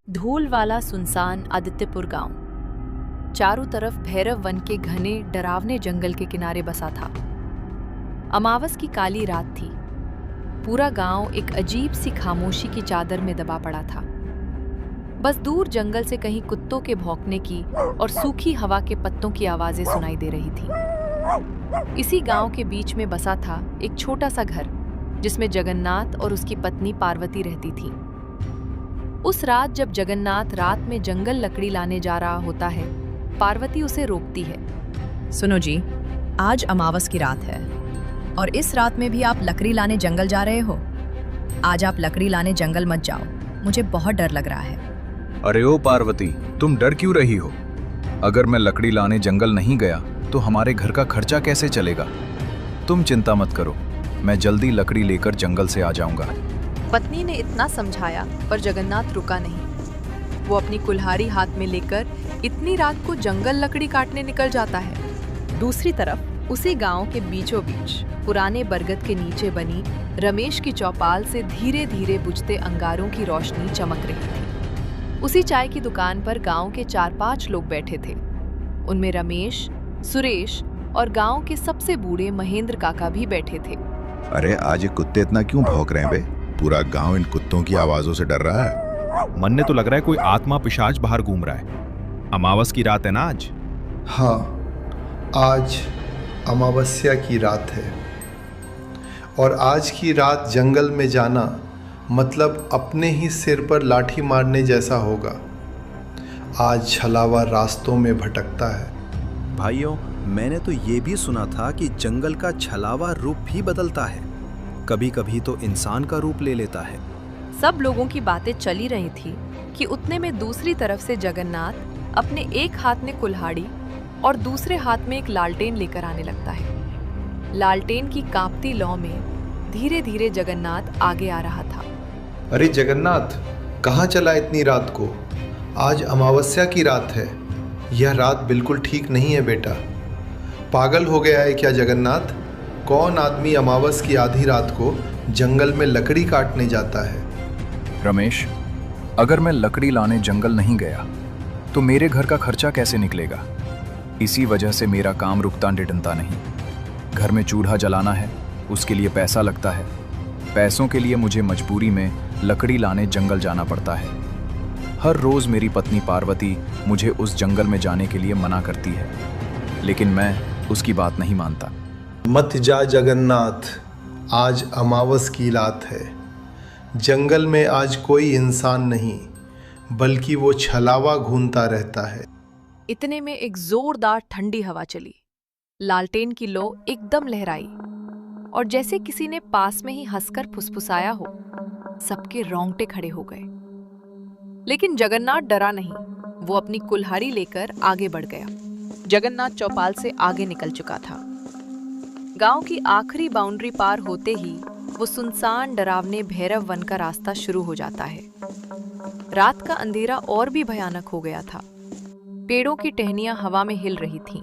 धूल वाला सुनसान आदित्यपुर गांव चारों तरफ भैरव वन के घने डरावने जंगल के किनारे बसा था। अमावस की काली रात थी। पूरा गांव एक अजीब सी खामोशी की चादर में दबा पड़ा था। बस दूर जंगल से कहीं कुत्तों के भौंकने की और सूखी हवा के पत्तों की आवाजें सुनाई दे रही थी। इसी गांव के बीच में बसा था एक छोटा सा घर जिसमें जगन्नाथ और उसकी पत्नी पार्वती रहती थी। उस रात जब जगन्नाथ रात में जंगल लकड़ी लाने जा रहा होता है, पार्वती उसे रोकती है। सुनो जी, आज अमावस की रात है और इस रात में भी आप लकड़ी लाने जंगल जा रहे हो। आज आप लकड़ी लाने जंगल मत जाओ, मुझे बहुत डर लग रहा है। अरे ओ पार्वती, तुम डर क्यों रही हो? अगर मैं लकड़ी लाने जंगल नहीं गया तो हमारे घर का खर्चा कैसे चलेगा? तुम चिंता मत करो, मैं जल्दी लकड़ी लेकर जंगल से आ जाऊंगा। पत्नी ने इतना समझाया पर जगन्नाथ रुका नहीं। वो अपनी कुल्हाड़ी हाथ में लेकर इतनी रात को जंगल लकड़ी काटने निकल जाता है। दूसरी तरफ उसी गांव के बीचों बीच पुराने बरगद के नीचे बनी रमेश की चौपाल से धीरे धीरे बुझते अंगारों की रोशनी चमक रही थी। उसी चाय की दुकान पर गांव के 4-5 लोग बैठे थे। उनमें रमेश, सुरेश और गांव के सबसे बूढ़े महेंद्र काका भी बैठे थे। अरे आज ये कुत्ते इतना क्यों भौंक रहे हैं बे? पूरा गांव इन कुत्तों की आवाजों से डर रहा है। मन ने तो लग रहा है कोई आत्मा पिशाच बाहर घूम रहा है। अमावस की रात है ना आज? हाँ, आज अमावस्या की रात है और आज की रात जंगल में जाना मतलब अपने ही सिर पर लाठी मारने जैसा होगा। आज छलावा रास्तों में भटकता है। भाइयों, मैंने तो ये भी सुना था कि जंगल का छलावा रूप भी बदलता है, कभी कभी तो इंसान का रूप ले लेता है। सब लोगों की बातें चली रही थी कि उतने में दूसरी तरफ से जगन्नाथ अपने एक हाथ में कुल्हाड़ी और दूसरे हाथ में एक लालटेन लेकर आने लगता है। लालटेन की कांपती लौ में धीरे धीरे जगन्नाथ आगे आ रहा था। अरे जगन्नाथ, कहाँ चला इतनी रात को? आज अमावस्या की रात है। यह रात बिल्कुल ठीक नहीं है बेटा। पागल हो गया है क्या जगन्नाथ? कौन आदमी अमावस की आधी रात को जंगल में लकड़ी काटने जाता है? रमेश, अगर मैं लकड़ी लाने जंगल नहीं गया तो मेरे घर का खर्चा कैसे निकलेगा? इसी वजह से मेरा काम रुकता डिडंता नहीं। घर में चूल्हा जलाना है, उसके लिए पैसा लगता है। पैसों के लिए मुझे मजबूरी में लकड़ी लाने जंगल जाना पड़ता है। हर रोज मेरी पत्नी पार्वती मुझे उस जंगल में जाने के लिए मना करती है, लेकिन मैं उसकी बात नहीं मानता। मत जा जगन्नाथ, आज अमावस की रात है। जंगल में आज कोई इंसान नहीं, बल्कि वो छलावा घूमता रहता है। इतने में एक जोरदार ठंडी हवा चली। लालटेन की लो एकदम लहराई और जैसे किसी ने पास में ही हंसकर फुसफुसाया हो। सबके रोंगटे खड़े हो गए, लेकिन जगन्नाथ डरा नहीं। वो अपनी कुल्हाड़ी लेकर आगे बढ़ गया। जगन्नाथ चौपाल से आगे निकल चुका था। गांव की आखिरी बाउंड्री पार होते ही वो सुनसान डरावने भैरव वन का रास्ता शुरू हो जाता है। रात का अंधेरा और भी भयानक हो गया था। पेड़ों की टहनियां हवा में हिल रही थीं।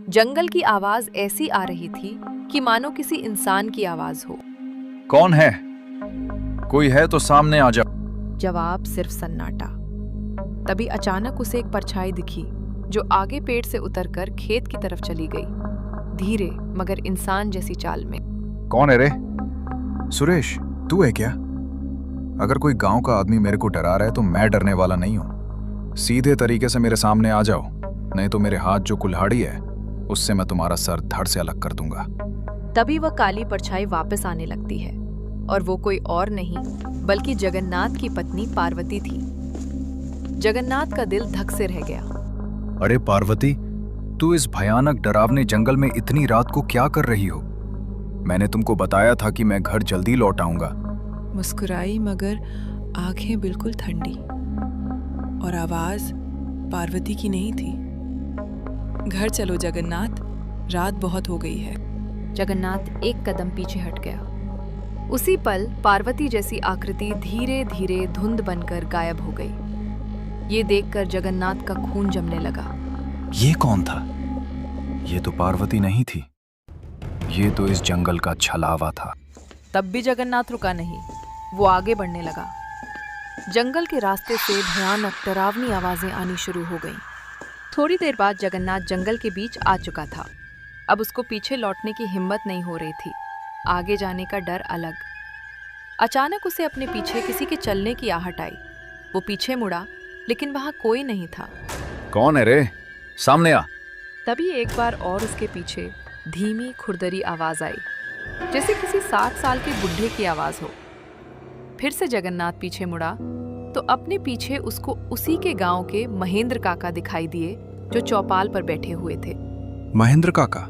जंगल की आवाज ऐसी आ रही थी कि मानो किसी इंसान की आवाज हो। कौन है? कोई है तो सामने आ जाओ। जवाब सिर्फ सन्नाटा। तभी अचानक उसे एक परछाई दिखी जो आगे पेड़ से उतरकर खेत की तरफ चली गई, धीरे मगर इंसान जैसी चाल में। कौन है रे? सुरेश, तू है क्या? अगर कोई गांव का आदमी मेरे को डरा रहा है तो मैं डरने वाला नहीं हूं। सीधे तरीके से मेरे सामने आ जाओ, नहीं तो मेरे हाथ जो कुल्हाड़ी है उससे मैं तुम्हारा सर धड़ से अलग कर दूंगा। तभी वह काली परछाई वापस आने लगती है और वो कोई और नहीं बल्कि जगन्नाथ की पत्नी पार्वती थी। जगन्नाथ का दिल धक से रह गया। अरे पार्वती, तू इस भयानक डरावने जंगल में इतनी रात को क्या कर रही हो? मैंने तुमको बताया था कि मैं घर जल्दी लौट आऊंगा। मुस्कुराई मगर आंखें बिल्कुल ठंडी और आवाज पार्वती की नहीं थी। घर चलो जगन्नाथ, रात बहुत हो गई है। जगन्नाथ एक कदम पीछे हट गया। उसी पल पार्वती जैसी आकृति धीरे धीरे धुंध बनकर गायब हो गई। ये देखकर जगन्नाथ का खून जमने लगा। ये कौन था? ये तो पार्वती नहीं थी, ये तो इस जंगल का छलावा था। तब भी जगन्नाथ रुका नहीं, वो आगे बढ़ने लगा। जंगल के रास्ते से भयानक डरावनी आवाजें आनी शुरू हो गईं। थोड़ी देर बाद जगन्नाथ जंगल के बीच आ चुका था। अब उसको पीछे लौटने की हिम्मत नहीं हो रही थी, आगे जाने का डर अलग। अचानक उसे अपने पीछे किसी के चलने की आहट आई। वो पीछे मुड़ा, लेकिन वहां कोई नहीं था। कौन है रे? सामने आ। तभी एक बार और उसके पीछे धीमी खुरदरी आवाज आई, जैसे किसी 60 साल के बुढ़े की आवाज हो। फिर से जगन्नाथ पीछे मुड़ा तो अपने पीछे उसको उसी के गांव के महेंद्र काका दिखाई दिए, जो चौपाल पर बैठे हुए थे। महेंद्र काका,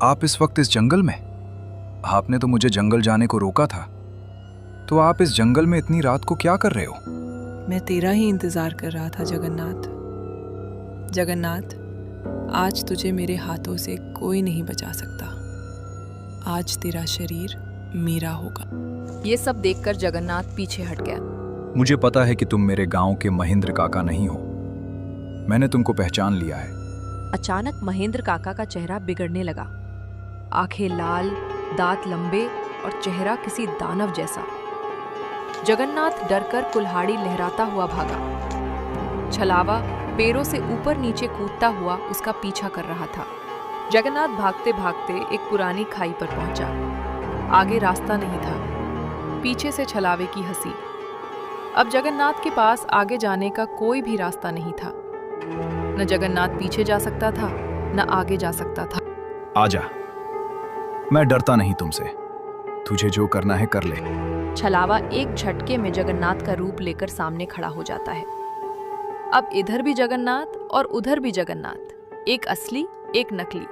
आप इस वक्त इस जंगल में? आपने तो मुझे जंगल जाने को रोका था, तो आप इस जंगल में इतनी रात को क्या कर रहे हो? मैं तेरा ही इंतजार कर रहा था जगन्नाथ। जगन्नाथ, आज तुझे मेरे हाथों से कोई नहीं बचा सकता। आज तेरा शरीर मेरा होगा। ये सब देखकर जगन्नाथ पीछे हट गया। मुझे पता है कि तुम मेरे गांव के महेंद्र काका नहीं हो। मैंने तुमको पहचान लिया है। अचानक महेंद्र काका का चेहरा बिगड़ने लगा। आंखें लाल, दांत लंबे और चेहरा किसी दानव जैसा। जगन्नाथ डरकर कुल्हाड़ी लहराता हुआ भागा। छलावा पैरों से ऊपर नीचे कूदता हुआ उसका पीछा कर रहा था। जगन्नाथ भागते भागते एक पुरानी खाई पर पहुंचा। आगे रास्ता नहीं था, पीछे से छलावे की हंसी। अब जगन्नाथ के पास आगे जाने का कोई भी रास्ता नहीं था। न जगन्नाथ पीछे जा सकता था, न आगे जा सकता था। आजा, मैं डरता नहीं तुमसे। तुझे जो करना है कर ले। छलावा एक झटके में जगन्नाथ का रूप लेकर सामने खड़ा हो जाता है। अब इधर भी जगन्नाथ और उधर भी जगन्नाथ, एक असली एक नकली।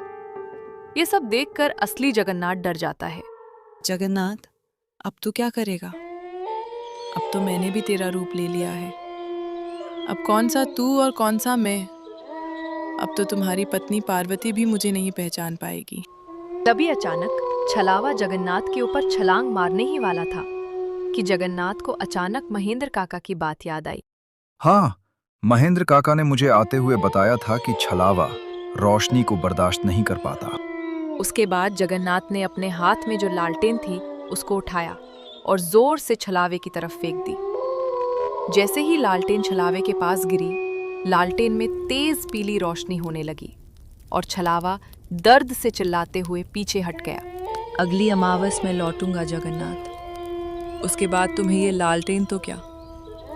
ये सब देखकर असली जगन्नाथ डर जाता है। जगन्नाथ, अब तू क्या करेगा? अब तो मैंने भी तेरा रूप ले लिया है। अब कौन सा तू और कौन सा मैं? अब तो तुम्हारी पत्नी पार्वती भी मुझे नहीं पहचान पाएगी। तभी अचानक छलावा जगन्नाथ के ऊपर छलांग मारने ही वाला था कि जगन्नाथ को अचानक महेंद्र काका की बात याद आई। हाँ, महेंद्र काका ने मुझे आते हुए बताया था कि छलावा रोशनी को बर्दाश्त नहीं कर पाता। उसके बाद जगन्नाथ ने अपने हाथ में जो लालटेन थी उसको उठाया और जोर से छलावे की तरफ फेंक दी। जैसे ही लालटेन छलावे के पास गिरी, लालटेन में तेज पीली रोशनी होने लगी और छलावा दर्द से चिल्लाते हुए पीछे हट गया। अगली अमावस में लौटूंगा जगन्नाथ। उसके बाद तुम्हें ये लालटेन तो क्या,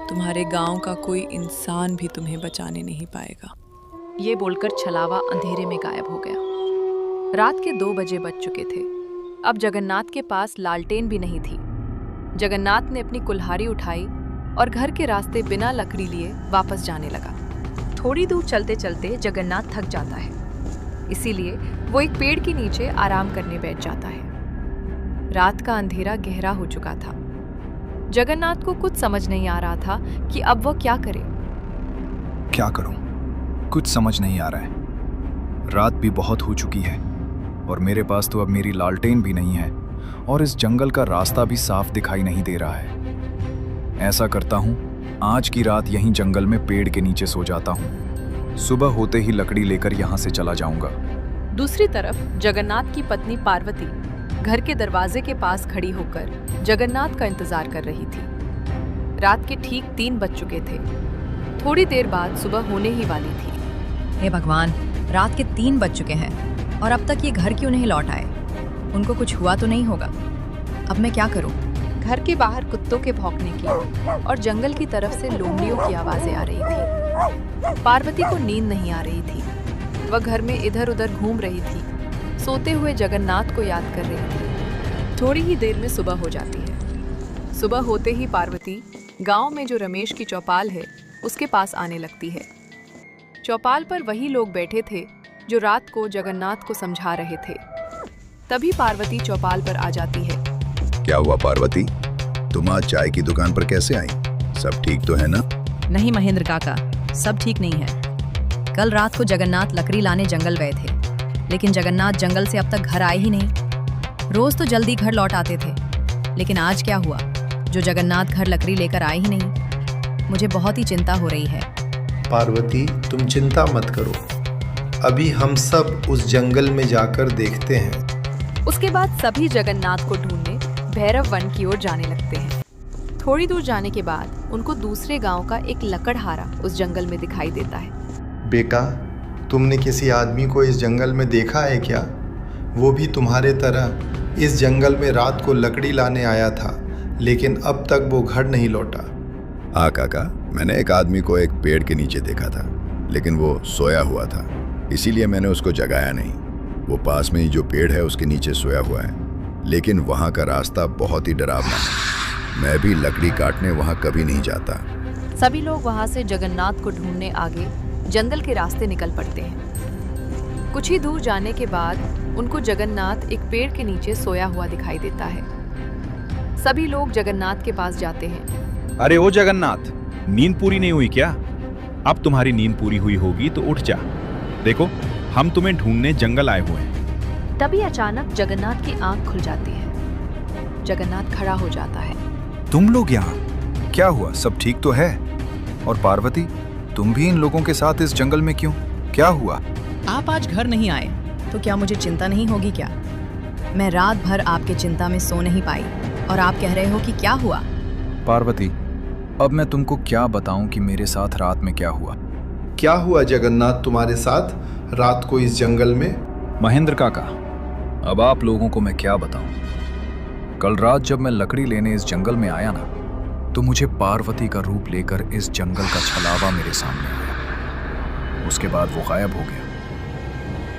तुम्हारे गांव का कोई इंसान भी तुम्हें बचाने नहीं पाएगा। ये बोलकर छलावा अंधेरे में गायब हो गया। रात के 2 बजे बज चुके थे। अब जगन्नाथ के पास लालटेन भी नहीं थी। जगन्नाथ ने अपनी कुल्हाड़ी उठाई और घर के रास्ते बिना लकड़ी लिए वापस जाने लगा। थोड़ी दूर चलते चलते जगन्नाथ थक जाता है, इसीलिए वो एक पेड़ के नीचे आराम करने बैठ जाता है। रात का अंधेरा गहरा हो चुका था। जगन्नाथ को कुछ समझ नहीं आ रहा था कि अब वो क्या करे। क्या करूं? कुछ समझ नहीं आ रहा है। रात भी बहुत हो चुकी है और मेरे पास तो अब मेरी लालटेन भी नहीं है और इस जंगल का रास्ता भी साफ दिखाई नहीं दे रहा है। ऐसा करता हूं, आज की रात यहीं जंगल में पेड़ के नीचे सो जाता हूं। सुबह होते ही लकड़ी लेकर यहां से चला जाऊंगा। दूसरी तरफ जगन्नाथ की पत्नी पार्वती घर के दरवाजे के पास खड़ी होकर जगन्नाथ का इंतजार कर रही थी। रात के ठीक 3 बज चुके थे। थोड़ी देर बाद सुबह होने ही वाली थी। हे भगवान, रात के 3 बज चुके हैं और अब तक ये घर क्यों नहीं लौट आए? उनको कुछ हुआ तो नहीं होगा? अब मैं क्या करूं? घर के बाहर कुत्तों के भौंकने की और जंगल की तरफ से लोमड़ियों की आवाजें आ रही थी। पार्वती को नींद नहीं आ रही थी। वह घर में इधर उधर घूम रही थी, सोते हुए जगन्नाथ को याद कर रही थी। थोड़ी ही देर में सुबह हो जाती है। सुबह होते ही पार्वती गांव में जो रमेश की चौपाल है उसके पास आने लगती है। चौपाल पर वही लोग बैठे थे जो रात को जगन्नाथ को समझा रहे थे। तभी पार्वती चौपाल पर आ जाती है। क्या हुआ पार्वती, तुम आज चाय की दुकान पर कैसे आई? सब ठीक तो है ना? नहीं महेंद्र काका, सब ठीक नहीं है। कल रात को जगन्नाथ लकड़ी लाने जंगल गए थे, लेकिन जगन्नाथ जंगल से अब तक घर आए ही नहीं। रोज तो जल्दी घर लौट आते थे, लेकिन आज क्या हुआ जो जगन्नाथ घर लकड़ी लेकर आए ही नहीं? मुझे बहुत ही चिंता हो रही है। पार्वती, तुम चिंता मत करो, अभी हम सब उस जंगल में जाकर देखते हैं। उसके बाद सभी जगन्नाथ को ढूंढने भैरव वन की ओर जाने लगते हैं। थोड़ी दूर जाने के बाद उनको दूसरे गांव का एक लकड़हारा उस जंगल में दिखाई देता है। बेटा, तुमने किसी आदमी को इस जंगल में देखा है क्या? वो भी तुम्हारे तरह इस जंगल में रात को लकड़ी लाने आया था, लेकिन अब तक वो घर नहीं लौटा। हाँ काका, मैंने एक आदमी को एक पेड़ के नीचे देखा था, लेकिन वो सोया हुआ था, इसीलिए मैंने उसको जगाया नहीं। वो पास में ही जो पेड़ है उसके नीचे सोया हुआ है, लेकिन वहाँ का रास्ता बहुत ही डरावना है। मैं भी लकड़ी काटने वहाँ कभी नहीं जाता। सभी लोग वहां से जगन्नाथ को ढूंढने आगे जंगल के रास्ते निकल पड़ते हैं। कुछ ही दूर जाने के बाद उनको जगन्नाथ एक पेड़ के नीचे सोया हुआ दिखाई देता है। सभी लोग जगन्नाथ के पास जाते हैं। अरे ओ जगन्नाथ, नींद पूरी नहीं हुई क्या? अब तुम्हारी नींद पूरी हुई होगी तो उठ जा। देखो, हम तुम्हें ढूंढने जंगल आए हुए हैं। तभी अचानक जगन्नाथ की आंख खुल जाती है। जगन्नाथ खड़ा हो जाता है। तुम लोग यहाँ? क्या हुआ? सब ठीक तो है? और पार्वती, तुम भी इन लोगों के साथ इस जंगल में क्यों? क्या हुआ? आप आज घर नहीं आए तो क्या मुझे चिंता नहीं होगी क्या? मैं रात भर आपके चिंता में सो नहीं पाई और आप कह रहे हो कि क्या हुआ? पार्वती, अब मैं तुमको क्या बताऊं कि मेरे साथ रात में क्या हुआ? क्या हुआ जगन्नाथ तुम्हारे साथ रात को इस जंगल में? महेंद्र काका, अब आप लोगों को मैं क्या बताऊं। कल रात जब मैं लकड़ी लेने इस जंगल में आया ना, तो मुझे पार्वती का रूप लेकर इस जंगल का छलावा मेरे सामने आया। उसके बाद वो गायब हो गया।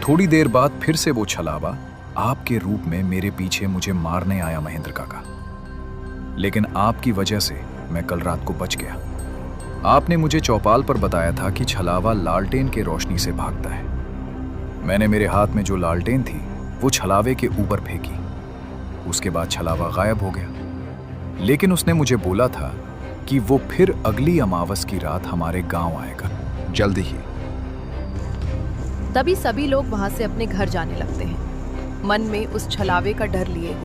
थोड़ी देर बाद फिर से वो छलावा आपके रूप में मेरे पीछे मुझे मारने आया महेंद्र काका। लेकिन आपकी वजह से मैं कल रात को बच गया। आपने मुझे चौपाल पर बताया था कि छलावा लालटेन के रोशनी से भागता है। मैंने मेरे हाथ में जो लालटेन थी वो छलावे के ऊपर फेंकी। उसके बाद छलावा गायब हो गया। लेकिन उसने मुझे बोला था कि वो फिर अगली अमावस की रात हमारे गांव आएगा, जल्दी ही। तभी सभी लोग वहां से अपने घर जाने लगते हैं, मन में उस छलावे का डर लिए।